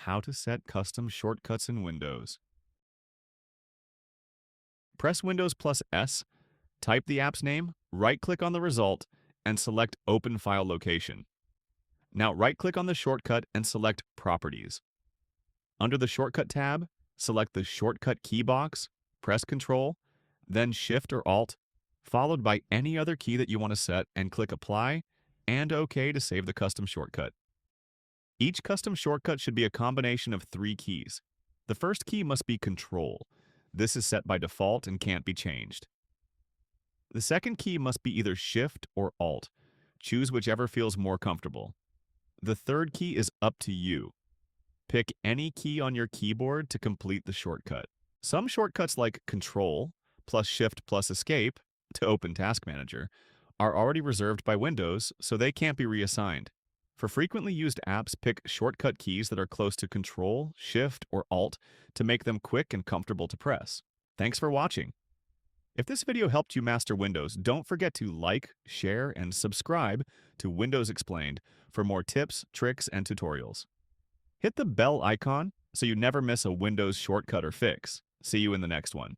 How to set custom shortcuts in Windows. Press Windows plus S, type the app's name, right-click on the result, and select Open File Location. Now right-click on the shortcut and select Properties. Under the Shortcut tab, select the Shortcut key box, press Ctrl, then Shift or Alt, followed by any other key that you want to set, and click Apply and OK to save the custom shortcut. Each custom shortcut should be a combination of 3 keys. The first key must be Control. This is set by default and can't be changed. The second key must be either Shift or Alt. Choose whichever feels more comfortable. The third key is up to you. Pick any key on your keyboard to complete the shortcut. Some shortcuts like Control plus Shift plus Escape to open Task Manager are already reserved by Windows, so they can't be reassigned. For frequently used apps, pick shortcut keys that are close to Control, Shift, or Alt to make them quick and comfortable to press. Thanks for watching. If this video helped you master Windows, don't forget to like, share, and subscribe to Windows Explained for more tips, tricks, and tutorials. Hit the bell icon so you never miss a Windows shortcut or fix. See you in the next one.